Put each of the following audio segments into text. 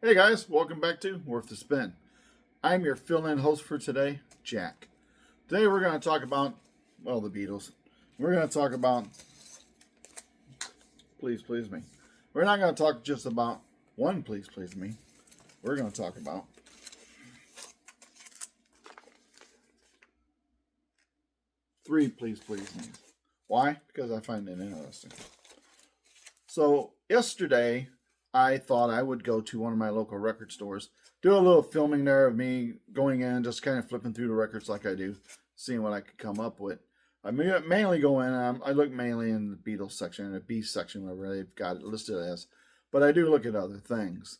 Hey guys, welcome back to Worth the Spin. I'm your fill-in host for today, Jack. Today we're going to talk about, well, the Beatles. We're going to talk about Please Please Me. We're not going to talk just about one Please Please Me. We're going to talk about three Please Please Me. Why? Because I find it interesting. So yesterday I thought I would go to one of my local record stores, do a little filming there of me going in, just kind of flipping through the records like I do, seeing what I could come up with. I mainly go in, I look mainly in the Beatles section, the B section, wherever they've got it listed as, but I do look at other things.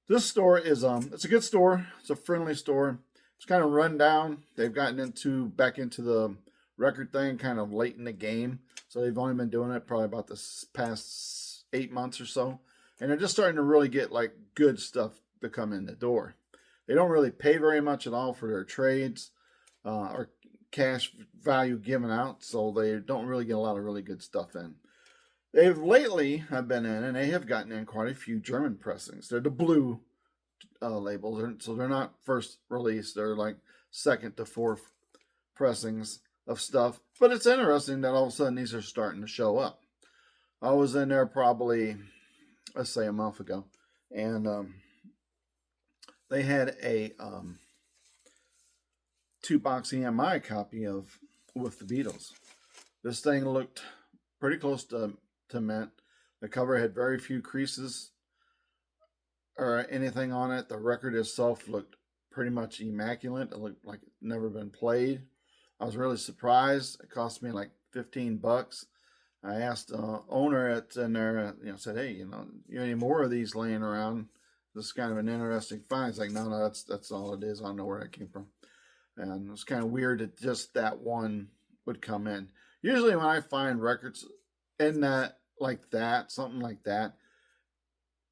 This store is, it's a good store. It's a friendly store. It's kind of run down. They've gotten back into the record thing kind of late in the game. So they've only been doing it probably about the past 8 months or so. And they're just starting to really get like good stuff to come in the door. They don't really pay very much at all for their trades or cash value given out. So they don't really get a lot of really good stuff in. They've lately have been in, and they have gotten in quite a few German pressings. They're the blue labels, so they're not first release. They're like second to fourth pressings of stuff. But it's interesting that all of a sudden these are starting to show up. I was in there probably, let's say, a month ago, and they had a 2-box EMI copy of With the Beatles. This thing looked pretty close to mint. The cover had very few creases or anything on it. The record itself looked pretty much immaculate. It looked like it never been played. I was really surprised. It cost me like $15. I asked the owner in there, said, "Hey, you have any more of these laying around? This is kind of an interesting find." It's like, no, that's all it is. I don't know where that came from. And it's kind of weird that just that one would come in. Usually when I find records in that, like that, something like that,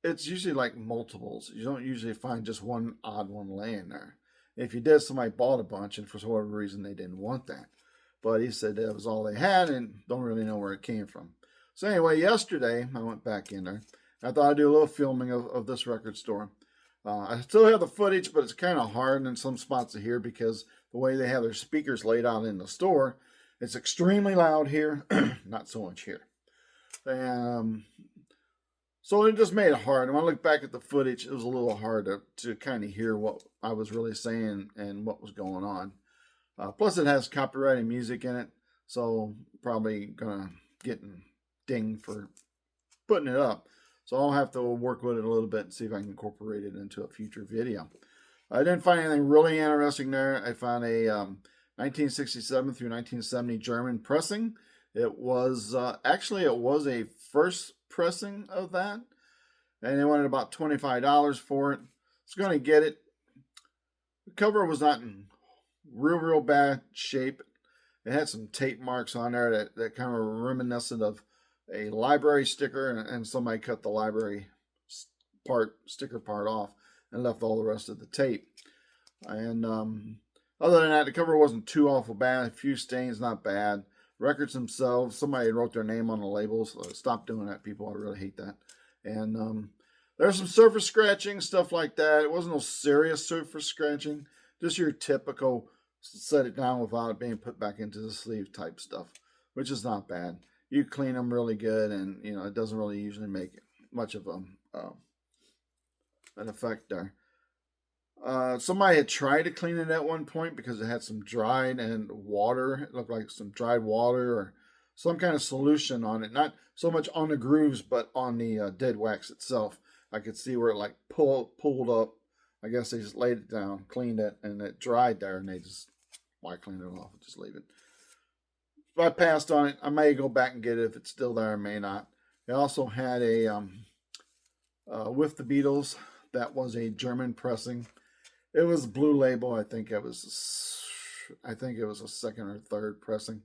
it's usually like multiples. You don't usually find just one odd one laying there. If you did, somebody bought a bunch, and for whatever reason they didn't want that. But he said that was all they had and don't really know where it came from. So anyway, yesterday I went back in there. I thought I'd do a little filming of this record store. I still have the footage, but it's kind of hard in some spots to hear because the way they have their speakers laid out in the store, it's extremely loud here, not so much here. So it just made it hard. And when I look back at the footage, it was a little hard to kind of hear what I was really saying and what was going on. Plus, it has copyrighted music in it, so probably gonna get dinged for putting it up. So I'll have to work with it a little bit and see if I can incorporate it into a future video. I didn't find anything really interesting there. I found a 1967 through 1970 German pressing. It was actually it was a first pressing of that, and they wanted about $25 for it. I was going to get it. The cover was not in real bad shape. It had some tape marks on there that kind of reminiscent of a library sticker, and somebody cut the library sticker part off and left all the rest of the tape. And other than that, the cover wasn't too awful bad. A few stains, not bad. Records themselves, somebody wrote their name on the labels. Stop doing that, people. I really hate that. And there's some surface scratching, stuff like that. It wasn't no serious surface scratching. Just your typical set it down without it being put back into the sleeve type stuff, which is not bad. You clean them really good, and it doesn't really usually make much of an effect there. Somebody had tried to clean it at one point because it had some dried and water. It looked like some dried water or some kind of solution on it. Not so much on the grooves, but on the dead wax itself. I could see where it like pulled up. I guess they just laid it down, cleaned it, and it dried there, and they just, why clean it off? Just leave it. If I passed on it, I may go back and get it if it's still there, I may not. They also had a With the Beatles. That was a German pressing. It was Blue Label. I think it was a second or third pressing.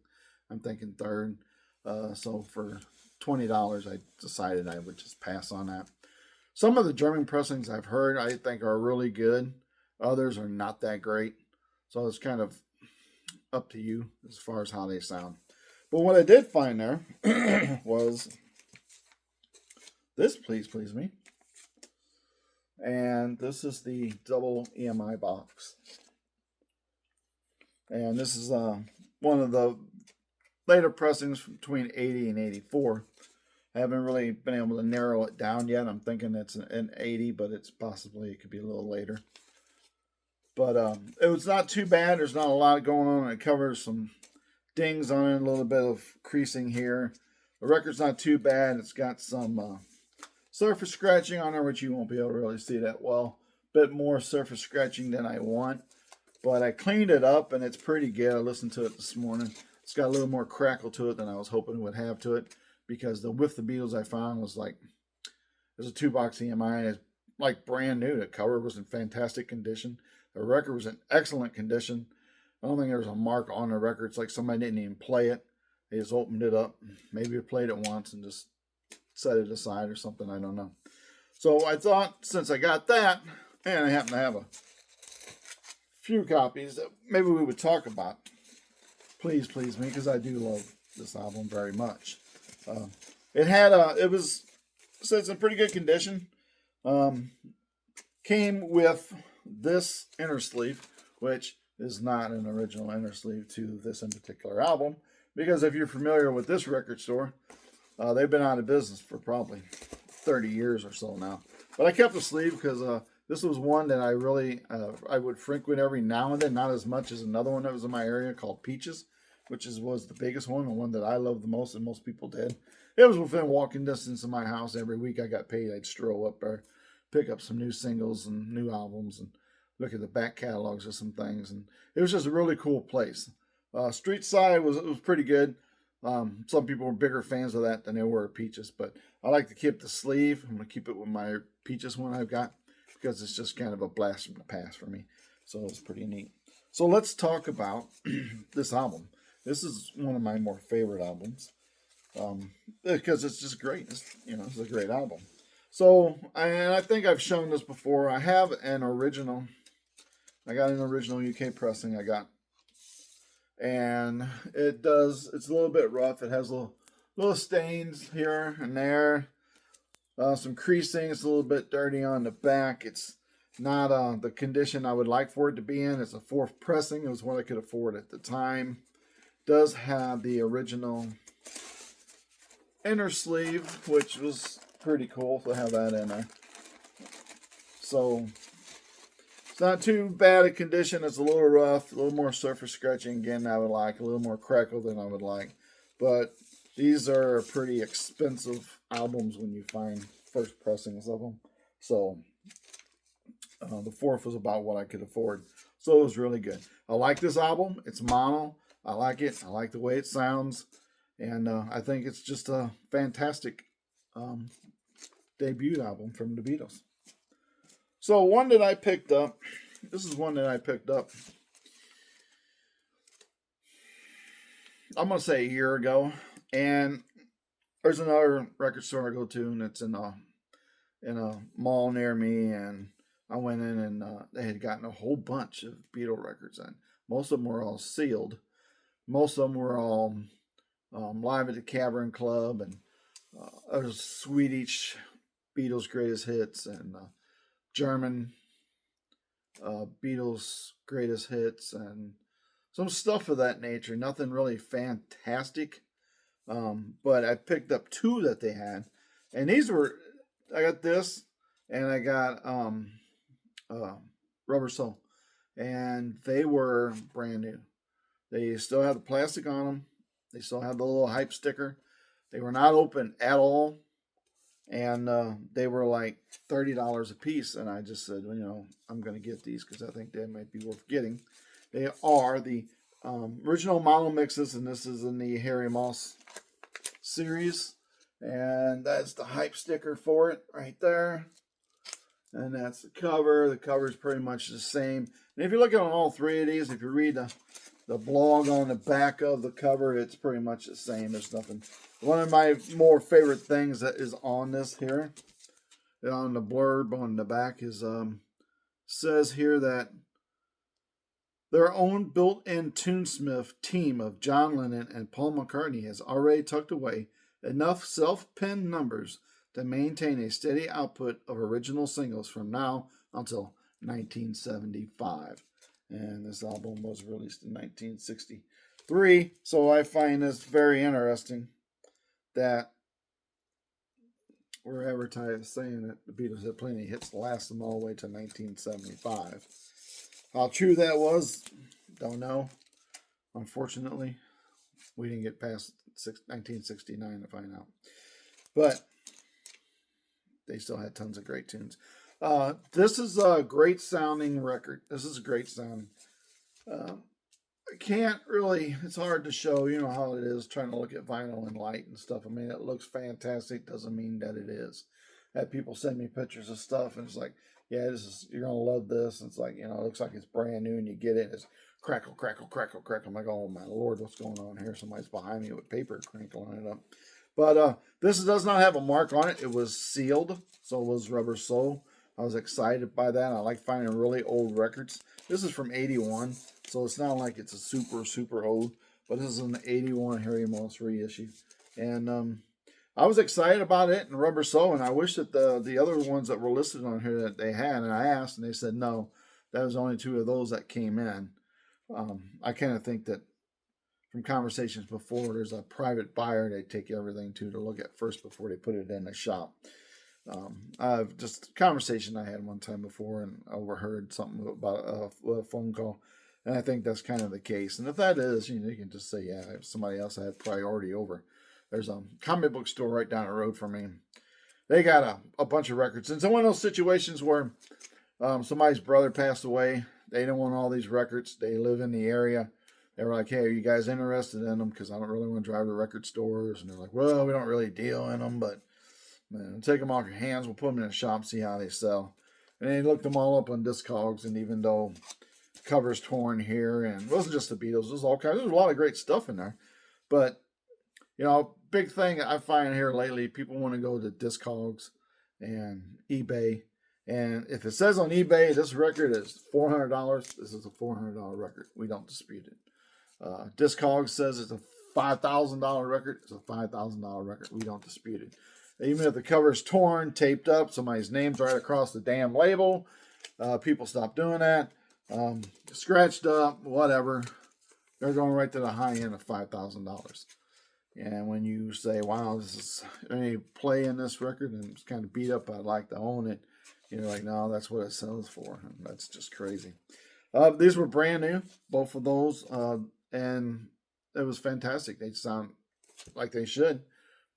I'm thinking third. So for $20, I decided I would just pass on that. Some of the German pressings I've heard, I think, are really good. Others are not that great. So it's kind of up to you as far as how they sound. But what I did find there was this Please Please Me. And this is the double EMI box. And this is one of the later pressings between 80 and 84. I haven't really been able to narrow it down yet. I'm thinking it's an 80, but it could be a little later. But it was not too bad. There's not a lot going on. It covers some dings on it, a little bit of creasing here. The record's not too bad. It's got some surface scratching on there, which you won't be able to really see that well. Bit more surface scratching than I want. But I cleaned it up, and it's pretty good. I listened to it this morning. It's got a little more crackle to it than I was hoping it would have to it, because the With the Beatles I found was like, it was a 2-box EMI, and it's like brand new. The cover was in fantastic condition. The record was in excellent condition. I don't think there was a mark on the record. It's like somebody didn't even play it. They just opened it up. Maybe played it once and just set it aside or something. I don't know. So I thought, since I got that, and I happen to have a few copies that maybe we would talk about. Please me, because I do love this album very much. It was in pretty good condition. Came with this inner sleeve, which is not an original inner sleeve to this in particular album, because if you're familiar with this record store, they've been out of business for probably 30 years or so now. But I kept the sleeve because this was one that I really I would frequent every now and then, not as much as another one that was in my area called Peaches, which was the biggest one, the one that I loved the most, and most people did. It was within walking distance of my house. Every week I got paid, I'd stroll up there, pick up some new singles and new albums, and look at the back catalogs of some things. And it was just a really cool place. Street Side was pretty good. Some people were bigger fans of that than they were of Peaches, but I like to keep the sleeve. I'm going to keep it with my Peaches one I've got, because it's just kind of a blast from the past for me. So it's pretty neat. So let's talk about this album. This is one of my more favorite albums, because it's just great. It's a great album. So, and I think I've shown this before. I have an original. I got an original UK pressing. And it's a little bit rough. It has little stains here and there. Some creasing. It's a little bit dirty on the back. It's not the condition I would like for it to be in. It's a 4th pressing. It was what I could afford at the time. Does have the original inner sleeve, which was pretty cool to have that in there. So it's not too bad a condition. It's a little rough, a little more surface scratching again I would like, a little more crackle than I would like. But these are pretty expensive albums when you find first pressings of them. So the 4th was about what I could afford. So it was really good. I like this album. It's mono. I like it. I like the way it sounds. And I think it's just a fantastic debut album from the Beatles. So one that I picked up, this is one that I picked up, I'm going to say a year ago. And there's another record store I go to, and it's in a mall near me. And I went in, and they had gotten a whole bunch of Beatle records in. Most of them were all sealed. Most of them were all Live at the Cavern Club, and there's Swedish Beatles Greatest Hits, and German Beatles Greatest Hits, and some stuff of that nature. Nothing really fantastic, but I picked up 2 that they had, and I got this, and I got Rubber Soul, and they were brand new. They still have the plastic on them. They still have the little hype sticker. They were not open at all. And they were like $30 a piece. And I just said, I'm going to get these because I think they might be worth getting. They are the original mono mixes, and this is in the Harry Moss series. And that's the hype sticker for it right there. And that's the cover. The cover is pretty much the same. And if you look at all 3 of these, if you read the blog on the back of the cover, it's pretty much the same. There's nothing. One of my more favorite things that is on this here, on the blurb on the back, is says here that their own built-in tunesmith team of John Lennon and Paul McCartney has already tucked away enough self-penned numbers to maintain a steady output of original singles from now until 1975. And this album was released in 1963. So I find this very interesting that we're advertised saying that the Beatles had plenty of hits to last them all the way to 1975. How true that was, don't know. Unfortunately, we didn't get past 1969 to find out. But they still had tons of great tunes. This is a great sounding record. This is a great sounding. I can't really, it's hard to show, you know how it is trying to look at vinyl and light and stuff. I mean, it looks fantastic, doesn't mean that it is. I had people send me pictures of stuff and it's like, yeah, you're going to love this. And it's like, you know, it looks like it's brand new and you get it. It's crackle, crackle, crackle, crackle. I'm like, oh my Lord, what's going on here? Somebody's behind me with paper crinkling it up. But this does not have a mark on it. It was sealed, so it was Rubber Soul. I was excited by that. I like finding really old records. This is from 81, so it's not like it's a super old, but this is an 81 Harry Moss reissue. And I was excited about it and Rubber Soul, and I wish that the other ones that were listed on here that they had, and I asked, and they said no. That was only 2 of those that came in. I kind of think that from conversations before, there's a private buyer they take everything to look at first before they put it in the shop. I've just a conversation I had one time before and overheard something about a phone call, and I think that's kind of the case. And if that is, you know, you can just say, yeah, if somebody else had priority over. There's a comic book store right down the road from me. They got a bunch of records. And it's one of those situations where somebody's brother passed away. They don't want all these records. They live in the area. They were like, hey, are you guys interested in them? Because I don't really want to drive to record stores. And they're like, well, we don't really deal in them, but man, take them off your hands. We'll put them in a shop, see how they sell. And they looked them all up on Discogs, and even though the cover's torn here, and it wasn't just the Beatles, there's all kinds. There's a lot of great stuff in there. But, you know, big thing I find here lately, people want to go to Discogs and eBay. And if it says on eBay, this record is $400, this is a $400 record. We don't dispute it. Discogs says it's a $5,000 record. It's a $5,000 record. We don't dispute it. Even if the cover's torn, taped up, somebody's name's right across the damn label, people stop doing that. Scratched up, whatever. They're going right to the high end of $5,000. And when you say, wow, this is any play in this record and it's kind of beat up, I'd like to own it. You're like, no, that's what it sells for. And that's just crazy. These were brand new, both of those. And it was fantastic. They sound like they should.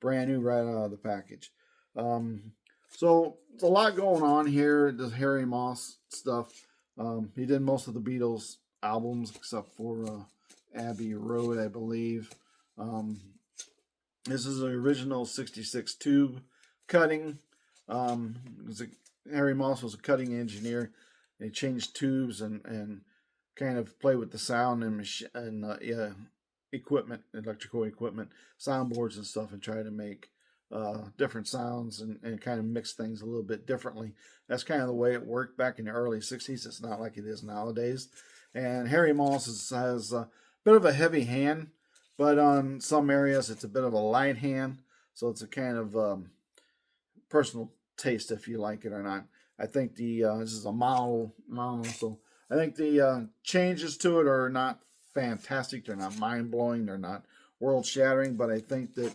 Brand new right out of the package. So it's a lot going on here. The Harry Moss stuff. He did most of the Beatles albums except for Abbey Road, I believe. This is an original 66 tube cutting. Harry Moss was a cutting engineer. He changed tubes and kind of played with the sound and equipment, electrical equipment, soundboards and stuff, and try to make different sounds and kind of mix things a little bit differently. That's kind of the way it worked back in the early 60s. It's not like it is nowadays. And Harry Moss has a bit of a heavy hand, but on some areas it's a bit of a light hand. So it's a kind of personal taste if you like it or not. I think this is a model, so I think the changes to it are not fantastic. They're not mind-blowing. They're not world-shattering, but I think that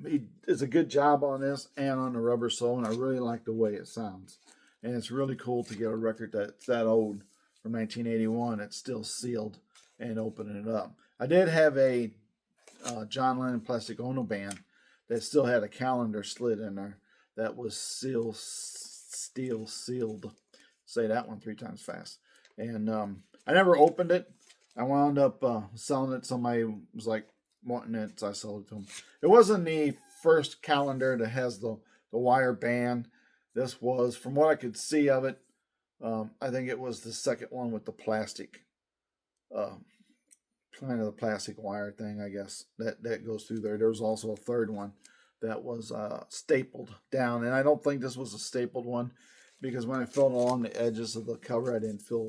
he does a good job on this and on the Rubber Soul, and I really like the way it sounds. And it's really cool to get a record that's that old from 1981 that's still sealed and opening it up. I did have a John Lennon Plastic Ono band that still had a calendar slid in there that was steel sealed. Say that one 3 times fast. And I never opened it. I wound up selling it. Somebody was like wanting it, so I sold it to him. It wasn't the first calendar that has the wire band. This was, from what I could see of it, I think it was the second one with the plastic, kind of the plastic wire thing, I guess, that goes through there. There was also a third one that was stapled down, and I don't think this was a stapled one because when I felt along the edges of the cover, I didn't feel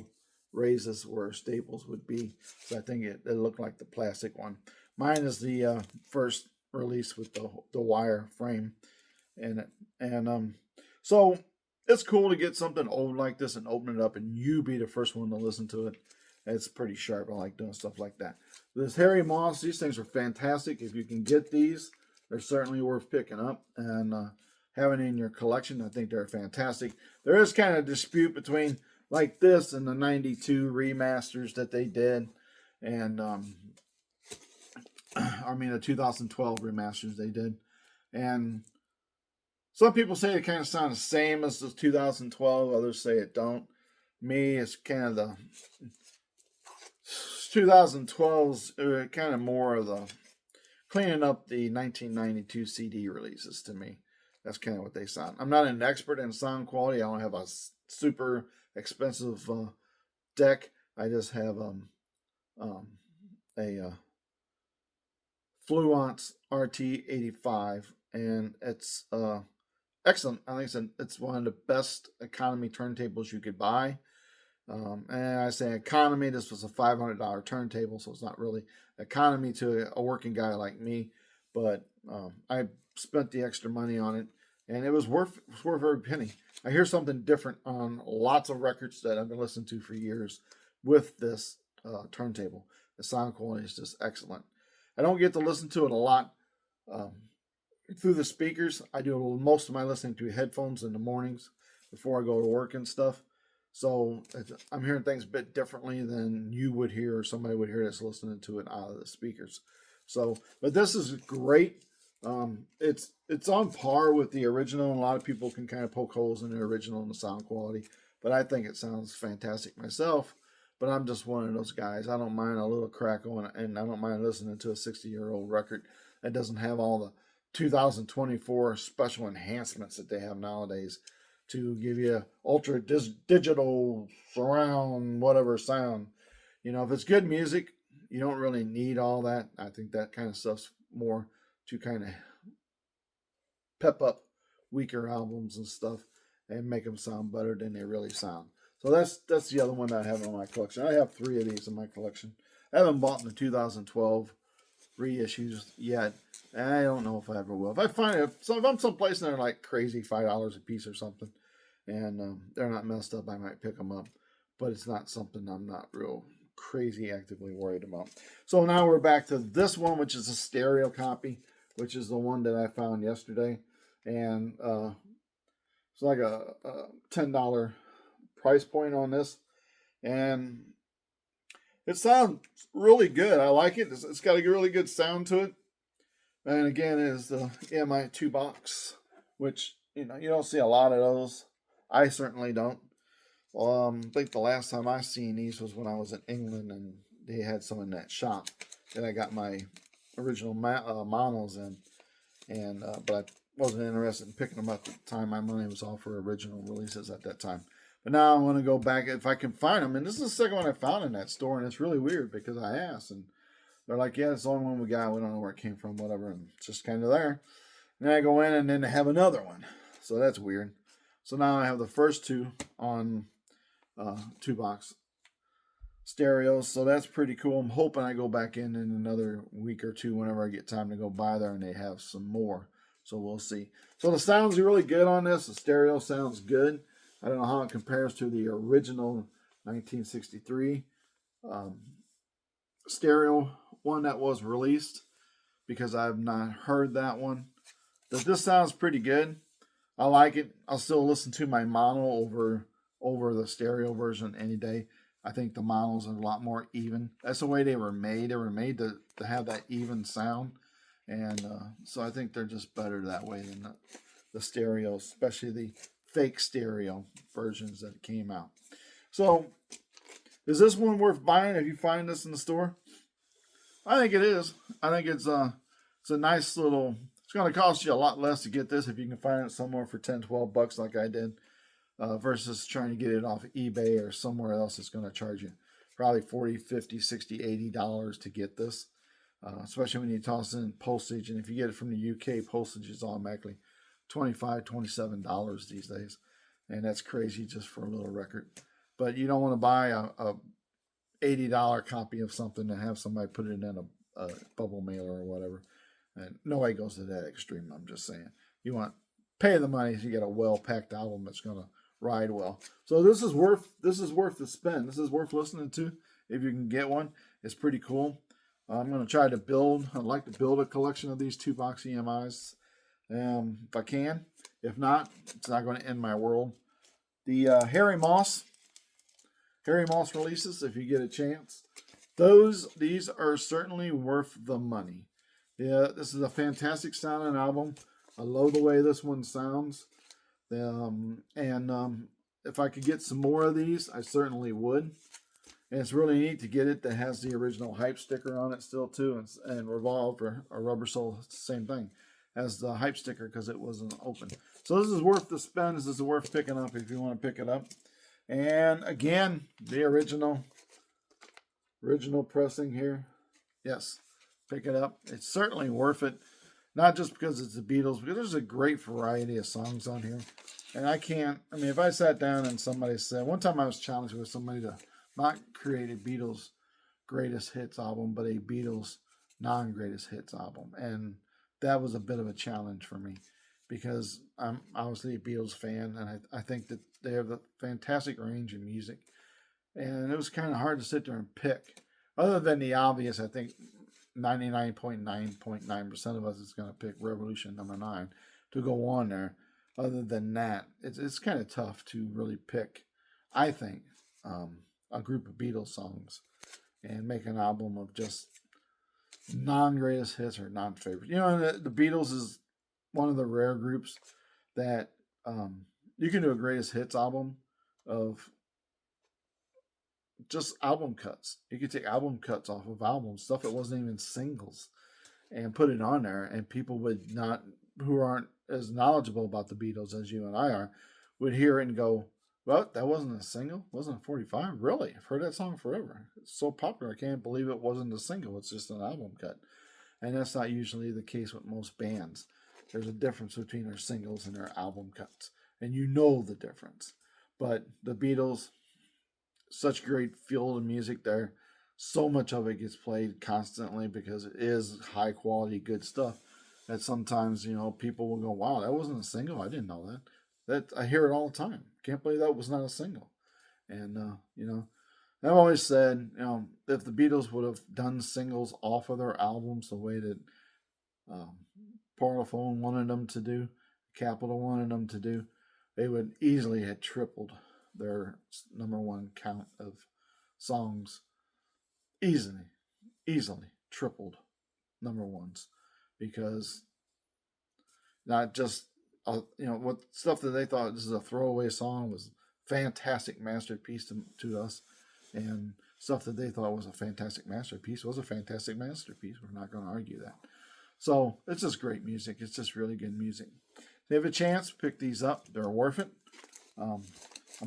raises where staples would be, so I think it looked like the plastic one. Mine is the first release with the wire frame, in it. And so it's cool to get something old like this and open it up and you be the first one to listen to it. It's pretty sharp. I like doing stuff like that. This Harry Moss, these things are fantastic. If you can get these, they're certainly worth picking up and having in your collection. I think they're fantastic. There is kind of a dispute between like this and the 92 remasters that they did. And I mean the 2012 remasters they did. And some people say it kind of sounds the same as the 2012. Others say it don't. Me, it's kind of the 2012's kind of more of the cleaning up the 1992 CD releases to me. That's kind of what they sound. I'm not an expert in sound quality. I don't have a super expensive deck. I just have a Fluence RT85, and it's excellent. I think it's one of the best economy turntables you could buy. And I say economy, this was a $500 turntable, so it's not really economy to a working guy like me. But I spent the extra money on it, and it was worth every penny. I hear something different on lots of records that I've been listening to for years with this turntable. The sound quality is just excellent. I don't get to listen to it a lot through the speakers. I do most of my listening through headphones in the mornings before I go to work and stuff. So I'm hearing things a bit differently than you would hear or somebody would hear that's listening to it out of the speakers. So, but this is great. It's on par with the original, and a lot of people can kind of poke holes in the original and the sound quality. But I think it sounds fantastic myself. But I'm just one of those guys. I don't mind a little crack on it, and I don't mind listening to a 60-year-old record that doesn't have all the 2024 special enhancements that they have nowadays to give you ultra digital surround whatever sound. You know, if it's good music, you don't really need all that. I think that kind of stuff's more to kind of pep up weaker albums and stuff and make them sound better than they really sound. So that's the other one that I have in my collection. I have 3 of these in my collection. I haven't bought the 2012 reissues yet. And I don't know if I ever will. If I find it, so if I'm someplace and they're like crazy $5 a piece or something, and they're not messed up, I might pick them up. But it's not something I'm not real crazy actively worried about. So now we're back to this one, which is a stereo copy, which is the one that I found yesterday. And it's like a $10 price point on this. And it sounds really good. I like it. It's got a really good sound to it. And again, it is the EMI 2 box, which, you know, you don't see a lot of those. I certainly don't. I think the last time I seen these was when I was in England, and they had some in that shop that I got my original monos in. And but I wasn't interested in picking them up at the time. My money was all for original releases at that time. But now I want to go back if I can find them. And this is the second one I found in that store, and it's really weird because I asked, and they're like, "Yeah, it's the only one we got. We don't know where it came from, whatever." And it's just kind of there. And then I go in, and then they have another one, so that's weird. So now I have the first 2 on 2 box stereos, so that's pretty cool. I'm hoping I go back in another week or 2 whenever I get time to go by there, and they have some more. So we'll see. So the sound's really good on this. The stereo sounds good. I don't know how it compares to the original 1963 stereo one that was released, because I've not heard that one. But this sounds pretty good. I like it. I'll still listen to my mono over the stereo version any day. I think the monos are a lot more even. That's the way they were made. They were made to have that even sound. And so I think they're just better that way than the stereo, especially the fake stereo versions that came out. So, is this one worth buying if you find this in the store? I think it is. I think it's a nice little. It's going to cost you a lot less to get this if you can find it somewhere for $10-12 like I did, versus trying to get it off eBay or somewhere else that's going to charge you probably $40, $50, $60, $80 to get this. Especially when you toss in postage, and if you get it from the UK, postage is automatically $25, $27 these days, and that's crazy just for a little record. But you don't want to buy a $80 copy of something and have somebody put it in a bubble mailer or whatever. And nobody goes to that extreme. I'm just saying, you want pay the money if you get a well-packed album that's going to ride well. So this is worth the spend. This is worth listening to if you can get one. It's pretty cool. I'm going to try to build. I'd like to build a collection of these 2-box EMIs if I can. If not, it's not going to end my world. The Harry Moss releases, if you get a chance, these are certainly worth the money. Yeah, this is a fantastic sounding album. I love the way this one sounds. If I could get some more of these, I certainly would. And it's really neat to get it that has the original Hype sticker on it still too, and Revolve or Rubber Soul, it's the same thing as the Hype sticker because it wasn't open. So this is worth the spend. This is worth picking up if you want to pick it up. And again, the original pressing here. Yes, pick it up. It's certainly worth it. Not just because it's the Beatles, because there's a great variety of songs on here. And if I sat down and somebody said, one time I was challenged with somebody to not create a Beatles greatest hits album, but a Beatles non-greatest hits album. And that was a bit of a challenge for me because I'm obviously a Beatles fan, and I think that they have a fantastic range in music. And it was kind of hard to sit there and pick. Other than the obvious, I think 99.9% of us is going to pick Revolution number 9 to go on there. Other than that, it's kind of tough to really pick, I think, a group of Beatles songs and make an album of just non-greatest hits or non-favorites. You know, the Beatles is one of the rare groups that you can do a greatest hits album of just album cuts. You could take album cuts off of albums, stuff that wasn't even singles, and put it on there, and people would not, who aren't as knowledgeable about the Beatles as you and I are, would hear it and go, well, that wasn't a single? Wasn't a 45? Really? I've heard that song forever. It's so popular, I can't believe it wasn't a single. It's just an album cut. And that's not usually the case with most bands. There's a difference between their singles and their album cuts. And you know the difference. But the Beatles, such great field of music there. So much of it gets played constantly because it is high quality, good stuff. That sometimes, people will go, wow, that wasn't a single. I didn't know that. I hear it all the time. Can't believe that was not a single. And, I've always said, if the Beatles would have done singles off of their albums the way that Parlophone wanted them to do, Capitol wanted them to do, they would easily have tripled their number one count of songs. Easily tripled number ones. Because not just what stuff that they thought this is a throwaway song was fantastic masterpiece to us, and stuff that they thought was a fantastic masterpiece was a fantastic masterpiece. We're not going to argue that. So it's just great music. It's just really good music. If you have a chance, pick these up. They're worth it. I'm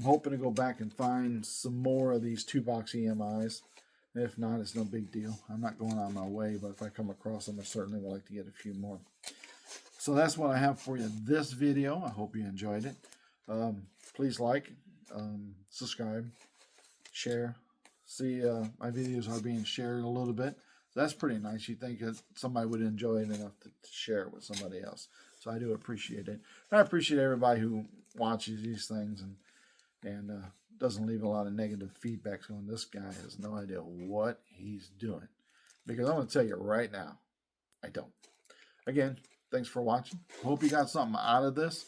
hoping to go back and find some more of these 2-box EMIs. If not, it's no big deal. I'm not going on my way, but if I come across them, I certainly would like to get a few more. So that's what I have for you this video. I hope you enjoyed it. Please like, subscribe, share. See, my videos are being shared a little bit. So that's pretty nice. You think that somebody would enjoy it enough to share it with somebody else. So I do appreciate it. I appreciate everybody who watches these things and doesn't leave a lot of negative feedback going, this guy has no idea what he's doing. Because I'm going to tell you right now, I don't. Again, thanks for watching. Hope you got something out of this.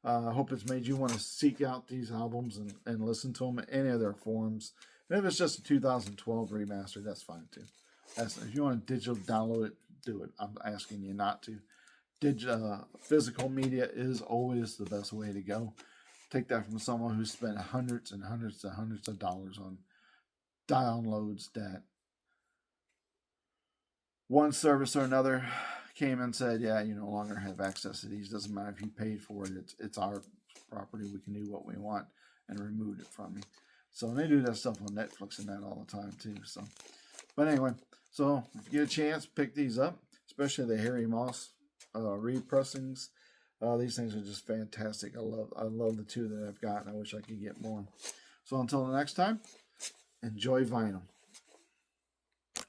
I hope it's made you want to seek out these albums and listen to them in any of their forms. And if it's just a 2012 remaster, that's fine too. If you want to digital download it, do it. I'm asking you not to. Physical media is always the best way to go. Take that from someone who spent hundreds and hundreds and hundreds of dollars on downloads that one service or another came and said, yeah, you no longer have access to these. Doesn't matter if you paid for it. It's our property. We can do what we want, and removed it from me. So they do that stuff on Netflix and that all the time too. So, but anyway, so if you get a chance, pick these up, especially the Harry Moss repressings. These things are just fantastic. I love the two that I've got, and I wish I could get more. So until the next time, enjoy vinyl.